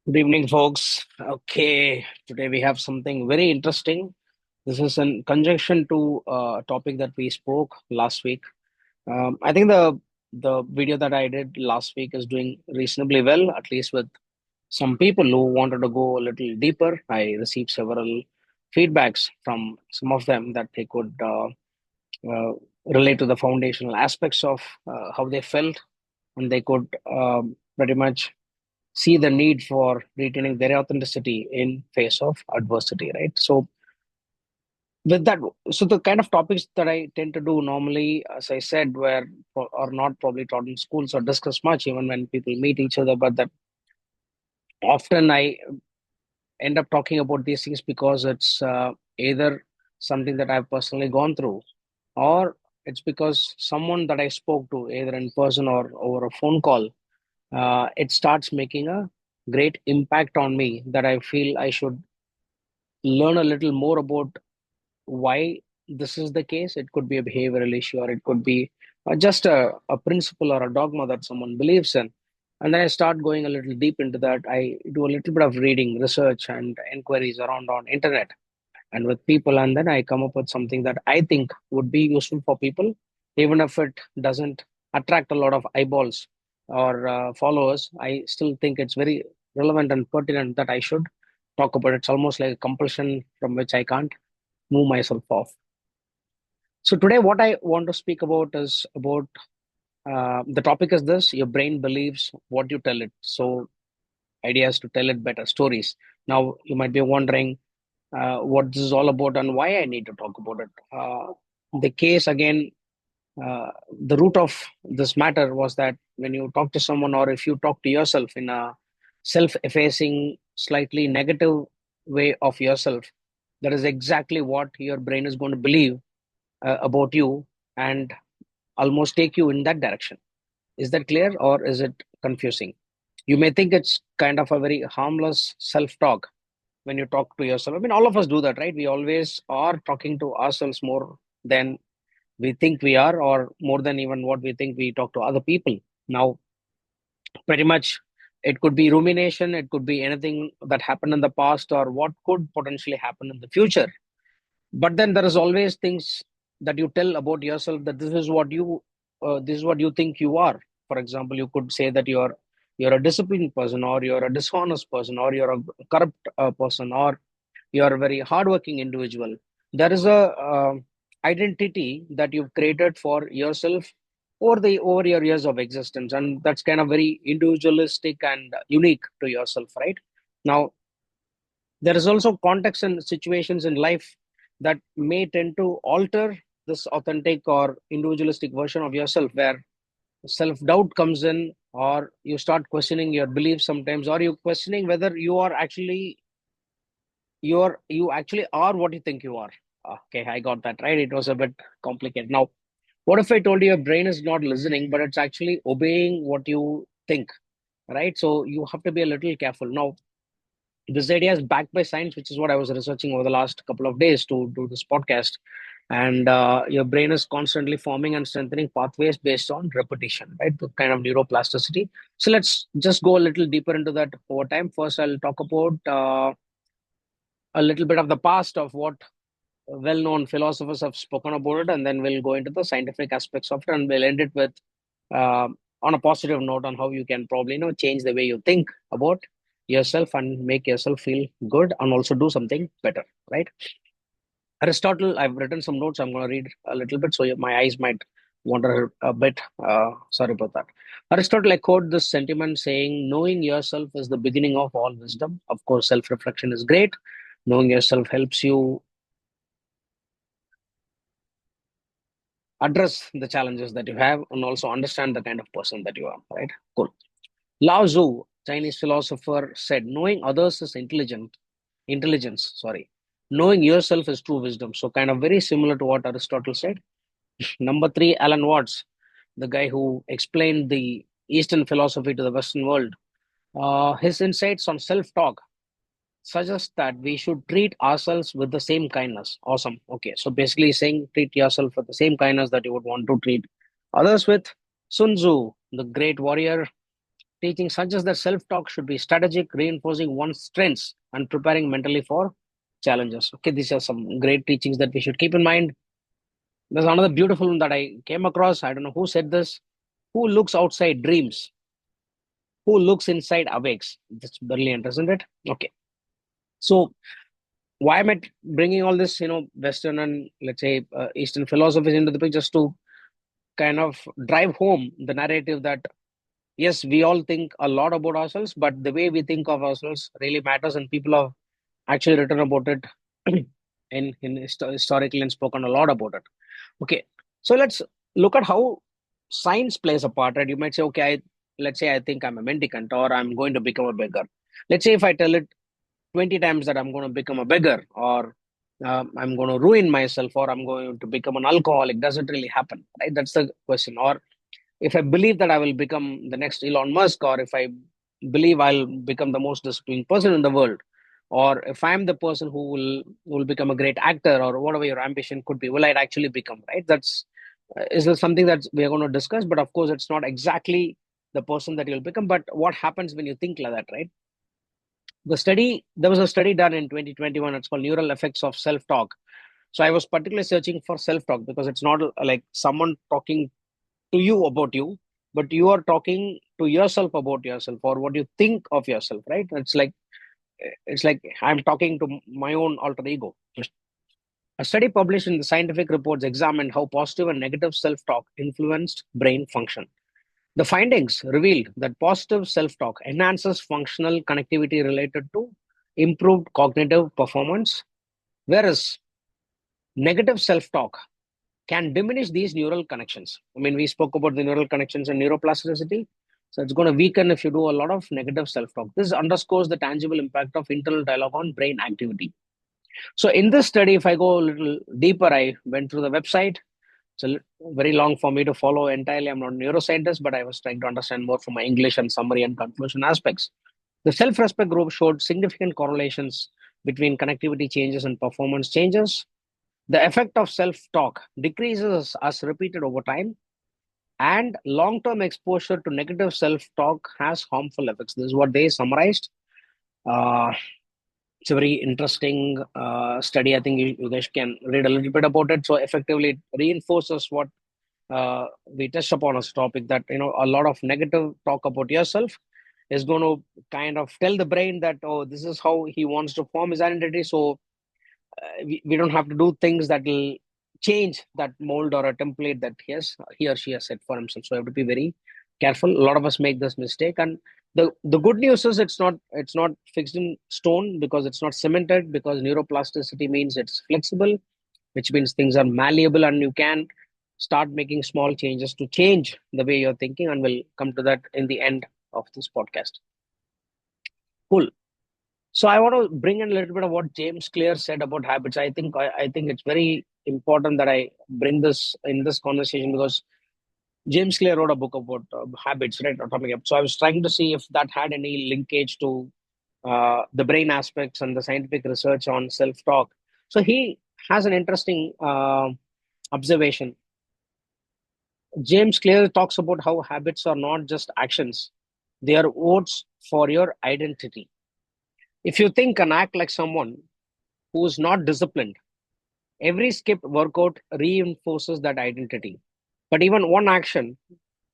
Good evening, folks. Okay, today we have something very interesting. This is in conjunction to a topic that we spoke last week. I think the video that I did last week is doing reasonably well, at least with some people who wanted to go a little deeper. I received several feedbacks from some of them that they could uh, relate to the foundational aspects of how they felt, and they could pretty much see the need for retaining their authenticity in face of adversity, right? So with that, so the kind of topics that I tend to do normally, as I said, were are not probably taught in schools or discussed much even when people meet each other, but that often I end up talking about these things because it's either something that I've personally gone through, or it's because someone that I spoke to either in person or over a phone call, it starts making a great impact on me that I feel I should learn a little more about why this is the case. It could be a behavioral issue, or it could be just a principle or a dogma that someone believes in. And then I start going a little deep into that. I do a little bit of reading, research, and inquiries around on internet and with people, and then I come up with something that I think would be useful for people, even if it doesn't attract a lot of eyeballs or followers. I still think it's very relevant and pertinent that I should talk about it. It's almost like a compulsion from which I can't move myself off. So today, what I want to speak about is about the topic is this: your brain believes what you tell it. So, ideas to tell it better stories. Now, you might be wondering what this is all about and why I need to talk about it. The case again, the root of this matter was that when you talk to someone, or if you talk to yourself in a self-effacing, slightly negative way of yourself, that is exactly what your brain is going to believe about you and almost take you in that direction. Is that clear, or is it confusing? You may think it's kind of a very harmless self-talk when you talk to yourself. I mean, all of us do that, right? We always are talking to ourselves more than we think we are, or more than even what we think we talk to other people. Now, pretty much it could be rumination, it could be anything that happened in the past or what could potentially happen in the future. But then there is always things that you tell about yourself, that this is what you think you are. For example, you could say that you're a disciplined person, or you're a dishonest person, or you're a corrupt person, or you're a very hardworking individual. There is a identity that you've created for yourself over your years of existence, and that's kind of very individualistic and unique to yourself, right? Now, there is also context and situations in life that may tend to alter this authentic or individualistic version of yourself, where self doubt comes in, or you start questioning your beliefs sometimes, or you questioning whether you actually are what you think you are. Okay, I got that right. It was a bit complicated. Now, what if I told you your brain is not listening, but it's actually obeying what you think, right? So you have to be a little careful. Now, this idea is backed by science, which is what I was researching over the last couple of days to do this podcast. And your brain is constantly forming and strengthening pathways based on repetition, right? The kind of neuroplasticity. So let's just go a little deeper into that over time. First, I'll talk about a little bit of the past of what well-known philosophers have spoken about it, and then we'll go into the scientific aspects of it, and we'll end it with uh, on a positive note on how you can probably change the way you think about yourself and make yourself feel good and also do something better, right? Aristotle, I've written some notes. I'm going to read a little bit, so my eyes might wander a bit. Sorry about that. Aristotle echoed this sentiment, saying, "Knowing yourself is the beginning of all wisdom." Of course, self-reflection is great. Knowing yourself helps you address the challenges that you have and also understand the kind of person that you are, right? Cool. Lao Tzu, Chinese philosopher, said, "Knowing others is intelligence, sorry. Knowing yourself is true wisdom." So kind of very similar to what Aristotle said. Number three, Alan Watts, the guy who explained the Eastern philosophy to the Western world. His insights on self-talk suggest that we should treat ourselves with the same kindness. Awesome. Okay. So basically saying treat yourself with the same kindness that you would want to treat others with. Sun Tzu, the great warrior, teaching suggests that self-talk should be strategic, reinforcing one's strengths and preparing mentally for challenges. Okay, these are some great teachings that we should keep in mind. There's another beautiful one that I came across. I don't know who said this. Who looks outside dreams, who looks inside awakes. That's brilliant, isn't it? Okay. So why am I bringing all this, Western and let's say Eastern philosophies into the picture, just to kind of drive home the narrative that yes, we all think a lot about ourselves, but the way we think of ourselves really matters, and people have actually written about it historically and spoken a lot about it. Okay, so let's look at how science plays a part. Right, you might say, okay, let's say I think I'm a mendicant or I'm going to become a beggar. Let's say if I tell it 20 times that I'm going to become a beggar, or I'm going to ruin myself, or I'm going to become an alcoholic, does it really happen? Right, that's the question. Or if I believe that I will become the next Elon Musk, or if I believe I'll become the most disciplined person in the world, or if I'm the person who will become a great actor, or whatever your ambition could be, will I actually become? Right? That's is this something that we are going to discuss? But of course, it's not exactly the person that you'll become. But what happens when you think like that, right? There was a study done in 2021. It's called Neural Effects of Self-Talk. So I was particularly searching for self-talk because it's not like someone talking to you about you, but you are talking to yourself about yourself or what you think of yourself, right? It's like I'm talking to my own alter ego. A study published in the scientific reports examined how positive and negative self-talk influenced brain function. The findings revealed that positive self-talk enhances functional connectivity related to improved cognitive performance, whereas negative self-talk can diminish these neural connections. I mean, we spoke about the neural connections and neuroplasticity. So it's going to weaken if you do a lot of negative self talk. This underscores the tangible impact of internal dialogue on brain activity. So, in this study, if I go a little deeper, I went through the website. It's very long for me to follow entirely. I'm not a neuroscientist, but I was trying to understand more from my English and summary and conclusion aspects. The self respect group showed significant correlations between connectivity changes and performance changes. The effect of self talk decreases as repeated over time, and long term exposure to negative self talk has harmful effects. This is what they summarized. Uh, it's a very interesting study. I think you guys can read a little bit about it. So, effectively, it reinforces what we touched upon as a topic, that a lot of negative talk about yourself is going to kind of tell the brain that, oh, this is how he wants to form his identity. So we don't have to do things that will change that mold or a template that he or she has set for himself. So I have to be very careful. A lot of us make this mistake, and the good news is it's not fixed in stone, because it's not cemented, because neuroplasticity means it's flexible, which means things are malleable and you can start making small changes to change the way you're thinking, and we'll come to that in the end of this podcast. Cool. So I want to bring in a little bit of what James Clear said about habits. I think it's very important that I bring this in this conversation, because James Clear wrote a book about habits, right? Atomic Habits. So I was trying to see if that had any linkage to the brain aspects and the scientific research on self-talk. So he has an interesting observation. James Clear talks about how habits are not just actions; they are votes for your identity. If you think and act like someone who is not disciplined, every skipped workout reinforces that identity. But even one action,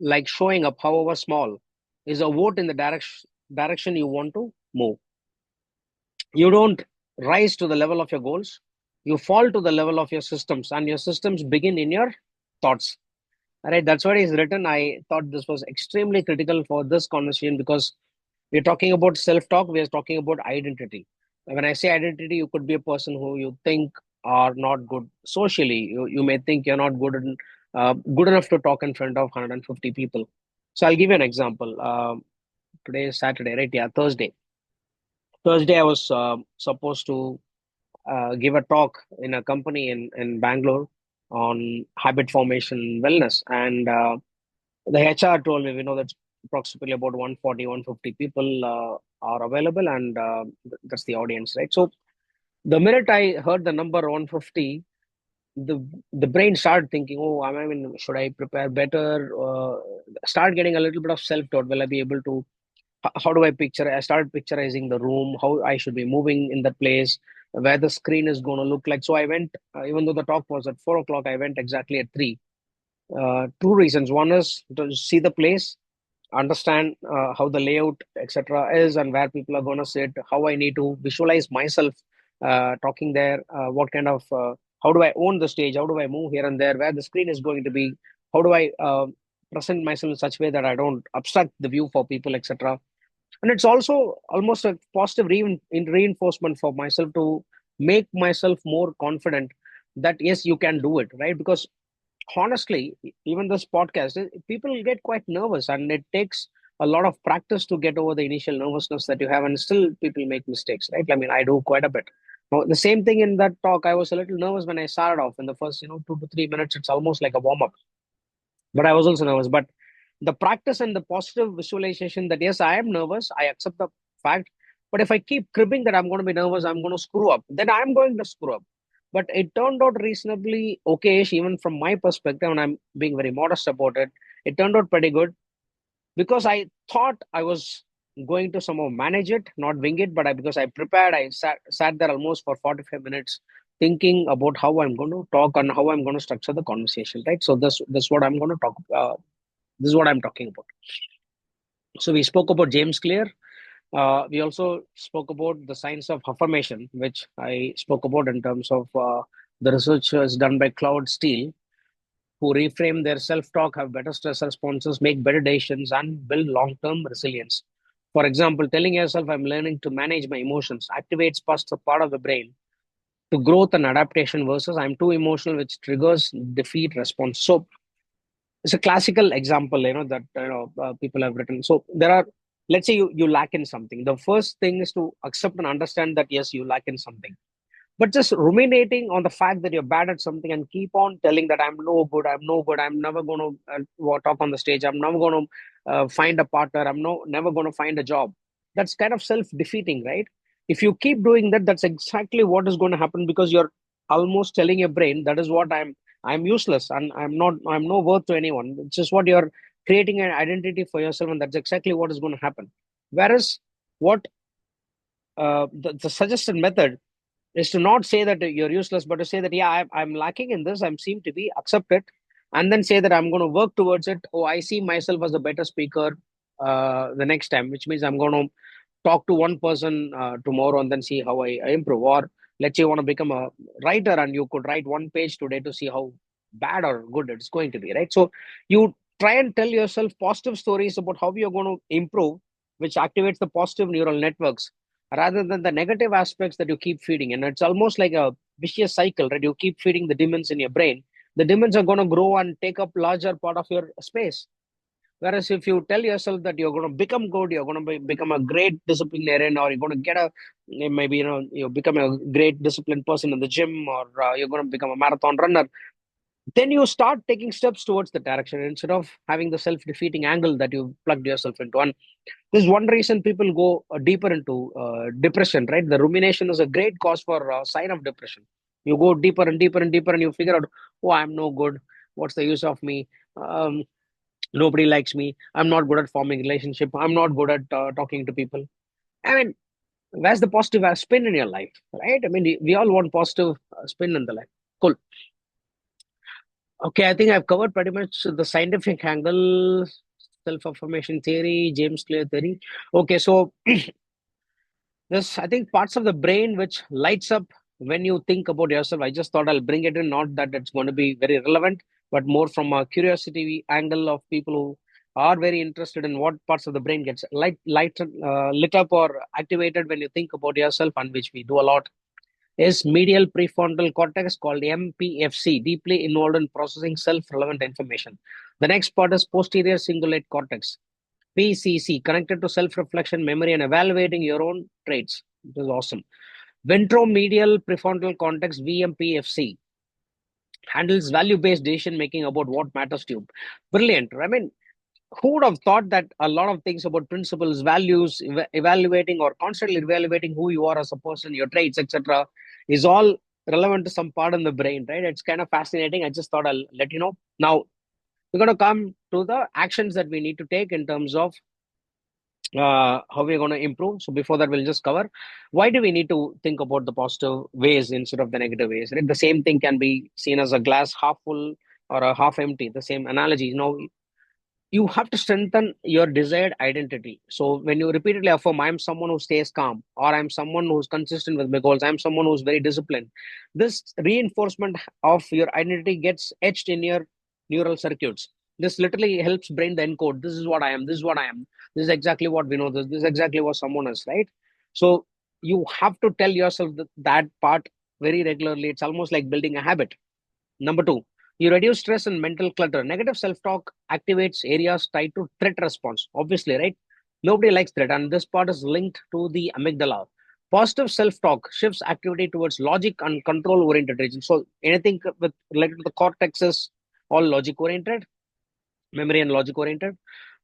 like showing up, however small, is a vote in the direction you want to move. You don't rise to the level of your goals, you fall to the level of your systems, and your systems begin in your thoughts. All right, that's what is written. I thought this was extremely critical for this conversation, because we're talking about self talk, we're talking about identity. When I say identity, you could be a person who you think are not good socially. You may think you're not good enough to talk in front of 150 people. So I'll give you an example. Today is Saturday, right? Yeah, Thursday. Thursday, I was supposed to give a talk in a company in Bangalore on habit formation wellness. And the HR told me, we know that approximately about 140, 150 people are available, and that's the audience, right? So the minute I heard the number 150, the brain started thinking, oh, I mean, should I prepare better? Start getting a little bit of self doubt. Will I be able to how do I picture? I started picturizing the room, how I should be moving in that place, where the screen is going to look like. So I went, even though the talk was at 4 o'clock, I went exactly at three. Two reasons. One is to see the place, understand how the layout, etc., is, and where people are going to sit, how I need to visualize myself talking there, what kind of, how do I own the stage, how do I move here and there, where the screen is going to be, how do I present myself in such way that I don't obstruct the view for people, etc. And it's also almost a positive reinforcement for myself to make myself more confident that yes, you can do it, right? Because honestly, even this podcast, people get quite nervous, and it takes a lot of practice to get over the initial nervousness that you have, and still people make mistakes, right? I mean, I do quite a bit. Now, the same thing in that talk, I was a little nervous when I started off in the first, 2 to 3 minutes. It's almost like a warm up, but I was also nervous. But the practice and the positive visualization that yes, I am nervous, I accept the fact. But if I keep cribbing that I'm going to be nervous, I'm going to screw up, then I'm going to screw up. But it turned out reasonably okay, even from my perspective, and I'm being very modest about it. It turned out pretty good because I thought I was going to somehow manage it, not wing it. But because I prepared, I sat there almost for 45 minutes thinking about how I'm going to talk and how I'm going to structure the conversation, right? So this what I'm going to talk. This is what I'm talking about. So we spoke about James Clear. We also spoke about the science of affirmation, which I spoke about in terms of the research is done by Claude Steele, who reframe their self-talk, have better stress responses, make better decisions, and build long-term resilience. For example, telling yourself, "I'm learning to manage my emotions," activates first a part of the brain to growth and adaptation versus "I'm too emotional," which triggers defeat response. So it's a classical example, that people have written. So there are, let's say you lack in something. The first thing is to accept and understand that yes, you lack in something. But just ruminating on the fact that you're bad at something and keep on telling that I'm no good, I'm no good, I'm never going to talk on the stage, I'm never going to find a partner, I'm never going to find a job. That's kind of self-defeating, right? If you keep doing that, that's exactly what is going to happen, because you're almost telling your brain that is what I'm useless and I'm no worth to anyone. It's just what you're creating an identity for yourself, and that's exactly what is going to happen. Whereas what the suggested method is to not say that you're useless, but to say that, yeah, I'm lacking in this, I'm seem to be, accept it, and then say that I'm going to work towards it. Oh, I see myself as a better speaker the next time, which means I'm going to talk to one person tomorrow and then see how I improve. Or let's say you want to become a writer and you could write one page today to see how bad or good it's going to be, right? So you try and tell yourself positive stories about how you're going to improve, which activates the positive neural networks rather than the negative aspects that you keep feeding. And it's almost like a vicious cycle, right? You keep feeding the demons in your brain. The demons are going to grow and take up larger part of your space. Whereas if you tell yourself that you're going to become good, you're going to become a great disciplinarian, or you're going to get a, maybe, you become a great disciplined person in the gym, or you're going to become a marathon runner, then you start taking steps towards the direction instead of having the self-defeating angle that you plugged yourself into. And this is one reason people go deeper into depression, right? The rumination is a great cause for sign of depression. You go deeper and deeper and deeper, and you figure out, oh, I'm no good. What's the use of me? Nobody likes me. I'm not good at forming relationship. I'm not good at talking to people. I mean, where's the positive spin in your life, right? I mean, we all want positive spin in the life. Cool. Okay, I think I've covered pretty much the scientific angle, self-affirmation theory, James Clear theory. Okay, so there's, I think, parts of the brain which lights up when you think about yourself. I just thought I'll bring it in, not that it's going to be very relevant, but more from a curiosity angle of people who are very interested in what parts of the brain gets lit up or activated when you think about yourself, and which we do a lot, is medial prefrontal cortex, called MPFC, deeply involved in processing self-relevant information. The next part is posterior cingulate cortex, PCC, connected to self-reflection, memory, and evaluating your own traits. It is awesome. Ventromedial prefrontal cortex, VMPFC, handles value-based decision making about what matters to you. Brilliant. I mean, who would have thought that a lot of things about principles, values, evaluating or constantly evaluating who you are as a person, your traits, etc., is all relevant to some part in the brain, right? It's kind of fascinating. I just thought I'll let you know. Now, we're going to come to the actions that we need to take in terms of how we're going to improve. So before that, we'll just cover why do we need to think about the positive ways instead of the negative ways. Right? The same thing can be seen as a glass half full or a half empty. The same analogy. You have to strengthen your desired identity. So when you repeatedly affirm, I'm someone who stays calm, or I'm someone who's consistent with my goals, I'm someone who's very disciplined. This reinforcement of your identity gets etched in your neural circuits. This literally helps brain the encode. This is what I am. This is what I am. This is exactly what we know. This is exactly what someone is, right? So you have to tell yourself that part very regularly. It's almost like building a habit. Number two, you reduce stress and mental clutter. Negative self talk activates areas tied to threat response, obviously, right? Nobody likes threat, and this part is linked to the amygdala. Positive self talk shifts activity towards logic and control oriented regions. So, anything with related to the cortex is all logic oriented, memory and logic oriented,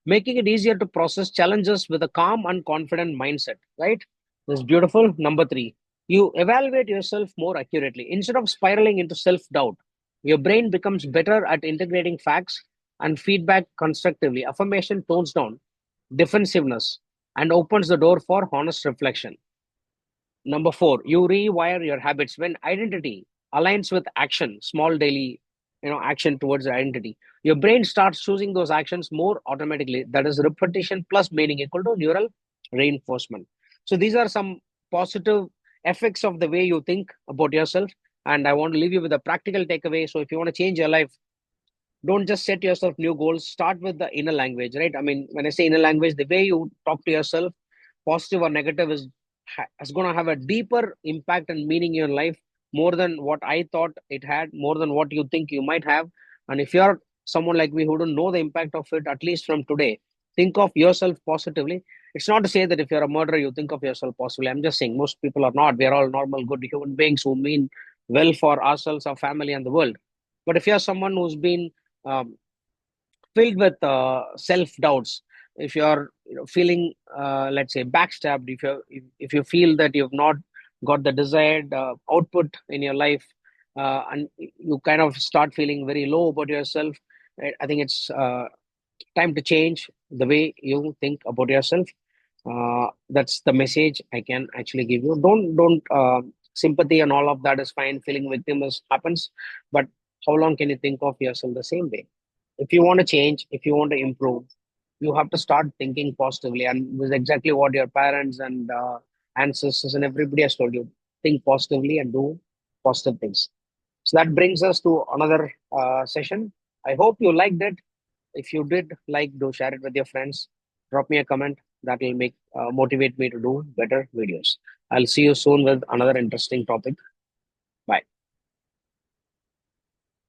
making it easier to process challenges with a calm and confident mindset, right? This is beautiful. Number three, you evaluate yourself more accurately. Instead of spiraling into self doubt, your brain becomes better at integrating facts and feedback constructively. Affirmation tones down defensiveness and opens the door for honest reflection. Number four, you rewire your habits when identity aligns with action, small daily, action towards identity. Your brain starts choosing those actions more automatically. That is repetition plus meaning equal to neural reinforcement. So these are some positive effects of the way you think about yourself. And I want to leave you with a practical takeaway. So if you want to change your life, don't just set yourself new goals. Start with the inner language, right? I mean, when I say inner language, the way you talk to yourself, positive or negative, is going to have a deeper impact and meaning in your life, more than what I thought it had, more than what you think you might have. And if you're someone like me who don't know the impact of it, at least from today, think of yourself positively. It's not to say that if you're a murderer, you think of yourself positively. I'm just saying most people are not. We're all normal, good human beings who mean well for ourselves, our family, and the world. But if you're someone who's been um, filled with self doubts, if you're feeling, let's say, backstabbed, if you feel that you've not got the desired output in your life, and you kind of start feeling very low about yourself, I think it's time to change the way you think about yourself. That's the message I can actually give you. Don't sympathy and all of that is fine, feeling victim is happens, but how long can you think of yourself the same way? If you want to change, if you want to improve, you have to start thinking positively. And this is exactly what your parents and ancestors and everybody has told you. Think positively and do positive things. So that brings us to another session. I hope you liked it. If you did like, do share it with your friends. Drop me a comment. That will make motivate me to do better videos. I'll see you soon with another interesting topic.